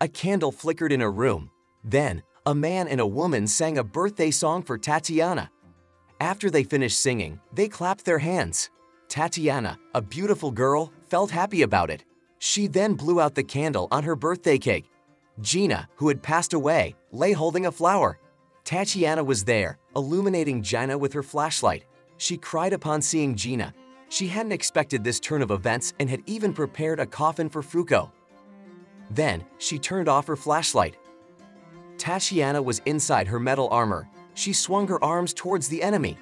A candle flickered in a room. Then, a man and a woman sang a birthday song for Tatiana. After they finished singing, they clapped their hands. Tatiana, a beautiful girl, felt happy about it. She then blew out the candle on her birthday cake. Gina, who had passed away, lay holding a flower. Tatiana was there, illuminating Gina with her flashlight. She cried upon seeing Gina. She hadn't expected this turn of events and had even prepared a coffin for Fuko. Then, she turned off her flashlight. Tatiana was inside her metal armor. She swung her arms towards the enemy.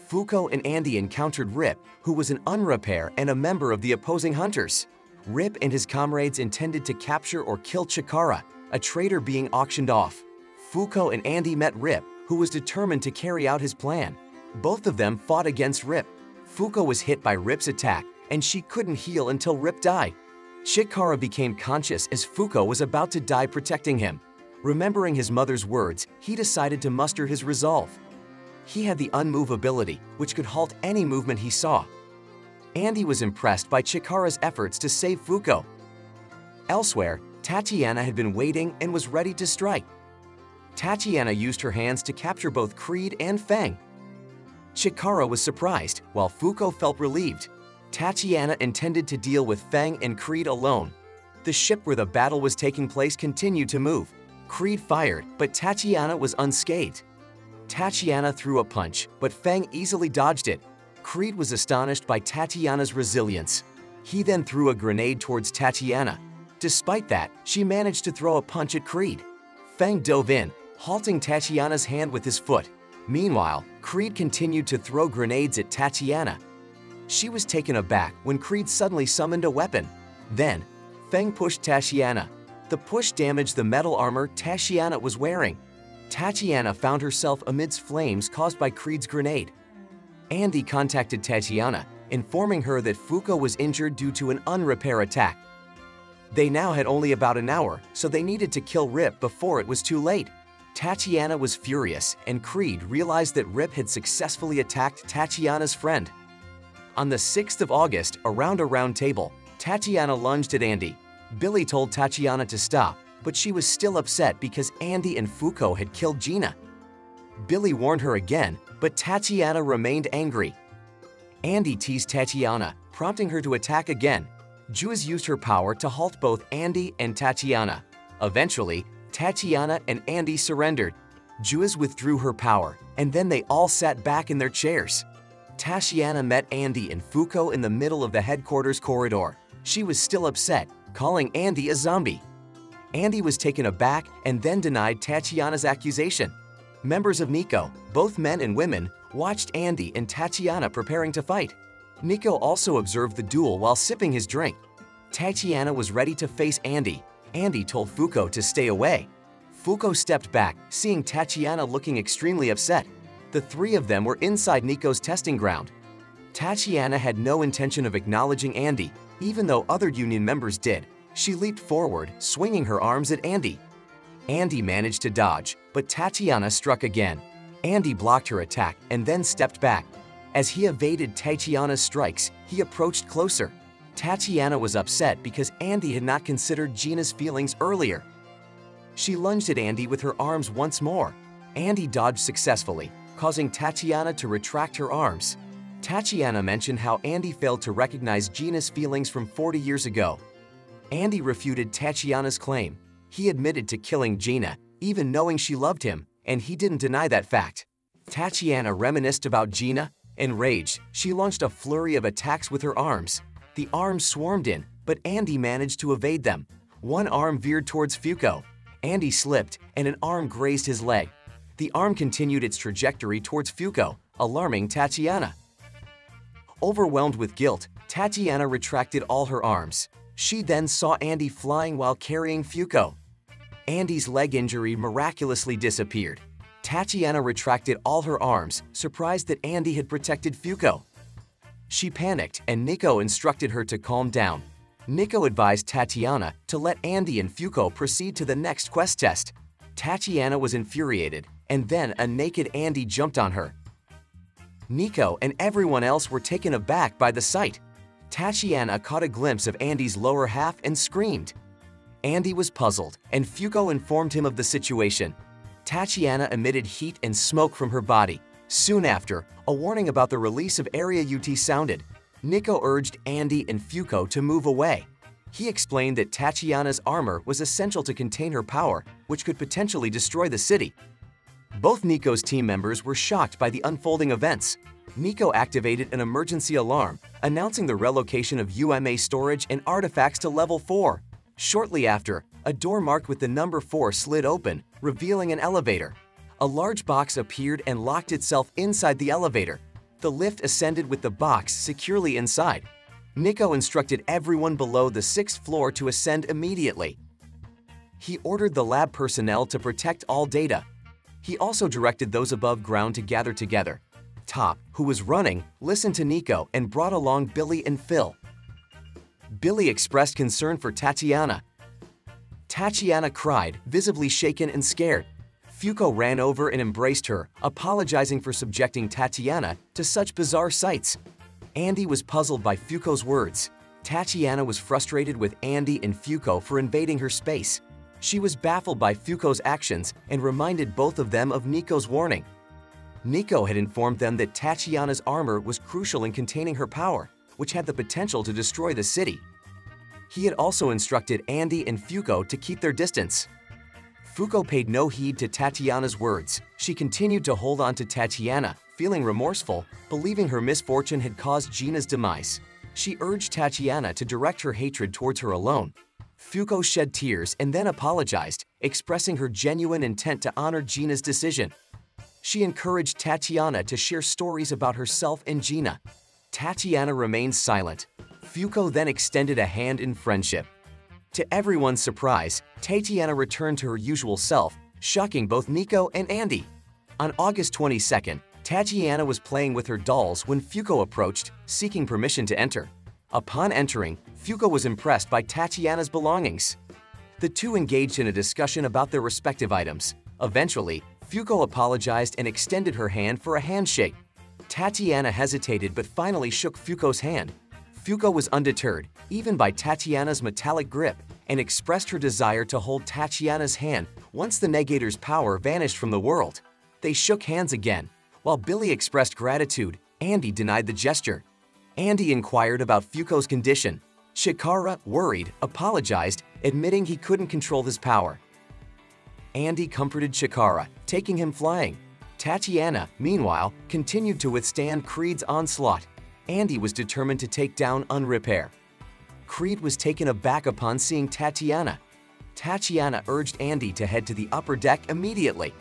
Fuko and Andy encountered Rip, who was an unrepair and a member of the opposing hunters. Rip and his comrades intended to capture or kill Chikara, a traitor being auctioned off. Fuko and Andy met Rip, who was determined to carry out his plan. Both of them fought against Rip. Fuko was hit by Rip's attack, and she couldn't heal until Rip died. Chikara became conscious as Fuko was about to die protecting him. Remembering his mother's words, he decided to muster his resolve. He had the unmovability, which could halt any movement he saw. Andy was impressed by Chikara's efforts to save Fuko. Elsewhere, Tatiana had been waiting and was ready to strike. Tatiana used her hands to capture both Creed and Feng. Chikara was surprised, while Fuko felt relieved. Tatiana intended to deal with Feng and Creed alone. The ship where the battle was taking place continued to move. Creed fired, but Tatiana was unscathed. Tatiana threw a punch, but Feng easily dodged it. Creed was astonished by Tatiana's resilience. He then threw a grenade towards Tatiana. Despite that, she managed to throw a punch at Creed. Feng dove in, halting Tatiana's hand with his foot. Meanwhile, Creed continued to throw grenades at Tatiana. She was taken aback when Creed suddenly summoned a weapon. Then, Feng pushed Tatiana. The push damaged the metal armor Tatiana was wearing. Tatiana found herself amidst flames caused by Creed's grenade. Andy contacted Tatiana, informing her that Fuko was injured due to an unrepair attack. They now had only about an hour, so they needed to kill Rip before it was too late. Tatiana was furious, and Creed realized that Rip had successfully attacked Tatiana's friend. On the 6th of August, around a round table, Tatiana lunged at Andy. Billy told Tatiana to stop, but she was still upset because Andy and Fuko had killed Gina. Billy warned her again, but Tatiana remained angry. Andy teased Tatiana, prompting her to attack again. Jules used her power to halt both Andy and Tatiana. Eventually, Tatiana and Andy surrendered. Jules withdrew her power, and then they all sat back in their chairs. Tatiana met Andy and Fuko in the middle of the headquarters corridor. She was still upset, calling Andy a zombie. Andy was taken aback and then denied Tatiana's accusation. Members of Nico, both men and women, watched Andy and Tatiana preparing to fight. Nico also observed the duel while sipping his drink. Tatiana was ready to face Andy. Andy told Fuko to stay away. Fuko stepped back, seeing Tatiana looking extremely upset. The three of them were inside Nico's testing ground. Tatiana had no intention of acknowledging Andy, even though other union members did. She leaped forward, swinging her arms at Andy. Andy managed to dodge, but Tatiana struck again. Andy blocked her attack and then stepped back. As he evaded Tatiana's strikes, he approached closer. Tatiana was upset because Andy had not considered Gina's feelings earlier. She lunged at Andy with her arms once more. Andy dodged successfully, causing Tatiana to retract her arms. Tatiana mentioned how Andy failed to recognize Gina's feelings from 40 years ago. Andy refuted Tatiana's claim. He admitted to killing Gina, even knowing she loved him, and he didn't deny that fact. Tatiana reminisced about Gina. Enraged, she launched a flurry of attacks with her arms. The arms swarmed in, but Andy managed to evade them. One arm veered towards Fuko. Andy slipped, and an arm grazed his leg. The arm continued its trajectory towards Fuko, alarming Tatiana. Overwhelmed with guilt, Tatiana retracted all her arms. She then saw Andy flying while carrying Fuko. Andy's leg injury miraculously disappeared. Tatiana retracted all her arms, surprised that Andy had protected Fuko. She panicked, and Nico instructed her to calm down. Nico advised Tatiana to let Andy and Fuko proceed to the next quest test. Tatiana was infuriated, and then a naked Andy jumped on her. Nico and everyone else were taken aback by the sight. Tatiana caught a glimpse of Andy's lower half and screamed. Andy was puzzled, and Fuko informed him of the situation. Tatiana emitted heat and smoke from her body. Soon after, a warning about the release of Area UT sounded. Nico urged Andy and Fuko to move away. He explained that Tatiana's armor was essential to contain her power, which could potentially destroy the city. Both Nico's team members were shocked by the unfolding events. Nico activated an emergency alarm, announcing the relocation of UMA storage and artifacts to Level 4. Shortly after, a door marked with the number 4 slid open, revealing an elevator. A large box appeared and locked itself inside the elevator. The lift ascended with the box securely inside. Nico instructed everyone below the 6th floor to ascend immediately. He ordered the lab personnel to protect all data. He also directed those above ground to gather together. Top, who was running, listened to Nico and brought along Billy and Phil. Billy expressed concern for Tatiana. Tatiana cried, visibly shaken and scared. Fuko ran over and embraced her, apologizing for subjecting Tatiana to such bizarre sights. Andy was puzzled by Fuko's words. Tatiana was frustrated with Andy and Fuko for invading her space. She was baffled by Fuko's actions and reminded both of them of Nico's warning. Nico had informed them that Tatiana's armor was crucial in containing her power, which had the potential to destroy the city. He had also instructed Andy and Fuko to keep their distance. Fuko paid no heed to Tatiana's words. She continued to hold on to Tatiana, feeling remorseful, believing her misfortune had caused Gina's demise. She urged Tatiana to direct her hatred towards her alone. Fuko shed tears and then apologized, expressing her genuine intent to honor Gina's decision. She encouraged Tatiana to share stories about herself and Gina. Tatiana remained silent. Fuko then extended a hand in friendship. To everyone's surprise, Tatiana returned to her usual self, shocking both Nico and Andy. On August 22nd, Tatiana was playing with her dolls when Fuko approached, seeking permission to enter. Upon entering, Fuko was impressed by Tatiana's belongings. The two engaged in a discussion about their respective items. Eventually, Fuko apologized and extended her hand for a handshake. Tatiana hesitated but finally shook Fuko's hand. Fuko was undeterred, even by Tatiana's metallic grip, and expressed her desire to hold Tatiana's hand once the Negator's power vanished from the world. They shook hands again. While Billy expressed gratitude, Andy denied the gesture. Andy inquired about Fuko's condition. Shikara, worried, apologized, admitting he couldn't control his power. Andy comforted Shikara, taking him flying. Tatiana, meanwhile, continued to withstand Creed's onslaught. Andy was determined to take down Unrepair. Creed was taken aback upon seeing Tatiana. Tatiana urged Andy to head to the upper deck immediately.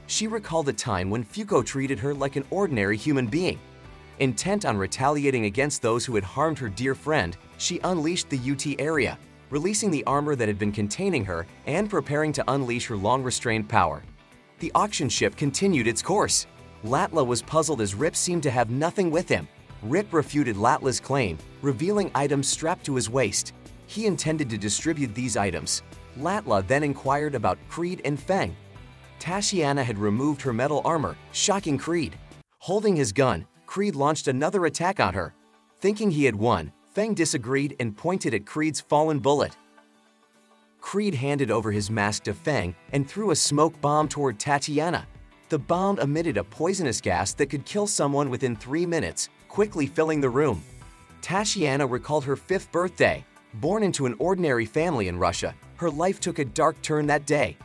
She recalled a time when Fuko treated her like an ordinary human being. Intent on retaliating against those who had harmed her dear friend, she unleashed the UT area, releasing the armor that had been containing her and preparing to unleash her long-restrained power. The auction ship continued its course. Latla was puzzled as Rip seemed to have nothing with him. Rip refuted Latla's claim, revealing items strapped to his waist. He intended to distribute these items. Latla then inquired about Creed and Feng. Tatiana had removed her metal armor, shocking Creed. Holding his gun, Creed launched another attack on her. Thinking he had won, Feng disagreed and pointed at Creed's fallen bullet. Creed handed over his mask to Feng and threw a smoke bomb toward Tatiana. The bomb emitted a poisonous gas that could kill someone within 3 minutes, quickly filling the room. Tatiana recalled her 5th birthday. Born into an ordinary family in Russia, her life took a dark turn that day.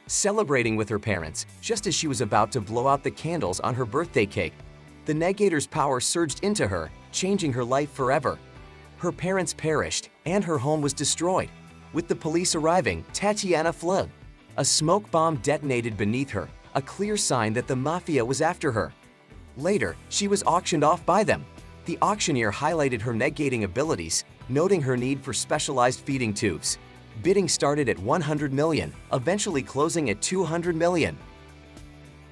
Celebrating with her parents, just as she was about to blow out the candles on her birthday cake, the Negator's power surged into her, changing her life forever. Her parents perished, and her home was destroyed. With the police arriving, Tatiana fled. A smoke bomb detonated beneath her, a clear sign that the mafia was after her. Later, she was auctioned off by them. The auctioneer highlighted her negating abilities, noting her need for specialized feeding tubes. Bidding started at 100 million, eventually closing at 200 million.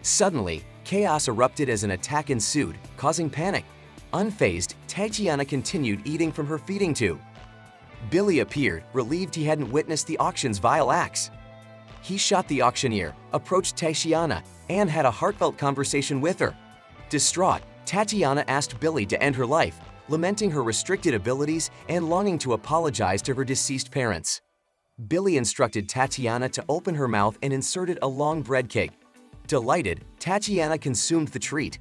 Suddenly, chaos erupted as an attack ensued, causing panic. Unfazed, Tatiana continued eating from her feeding tube. Billy appeared, relieved he hadn't witnessed the auction's vile acts. He shot the auctioneer, approached Tatiana, and had a heartfelt conversation with her. Distraught, Tatiana asked Billy to end her life, lamenting her restricted abilities and longing to apologize to her deceased parents. Billy instructed Tatiana to open her mouth and inserted a long bread cake. Delighted, Tatiana consumed the treat.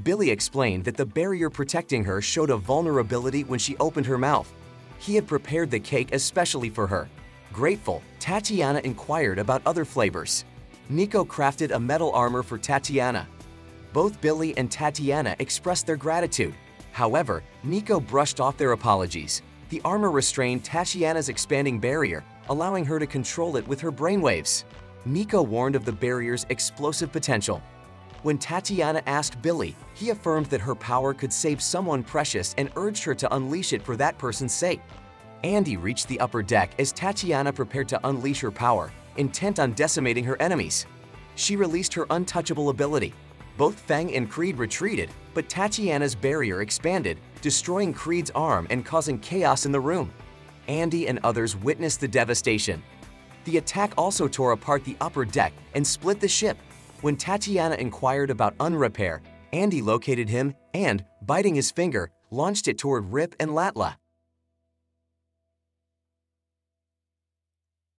Billy explained that the barrier protecting her showed a vulnerability when she opened her mouth. He had prepared the cake especially for her. Grateful, Tatiana inquired about other flavors. Nico crafted a metal armor for Tatiana. Both Billy and Tatiana expressed their gratitude. However, Nico brushed off their apologies. The armor restrained Tatiana's expanding barrier, allowing her to control it with her brainwaves. Nico warned of the barrier's explosive potential. When Tatiana asked Billy, he affirmed that her power could save someone precious and urged her to unleash it for that person's sake. Andy reached the upper deck as Tatiana prepared to unleash her power, intent on decimating her enemies. She released her untouchable ability. Both Feng and Creed retreated, but Tatiana's barrier expanded, destroying Creed's arm and causing chaos in the room. Andy and others witnessed the devastation. The attack also tore apart the upper deck and split the ship. When Tatiana inquired about Unrepair, Andy located him and, biting his finger, launched it toward Rip and Latla.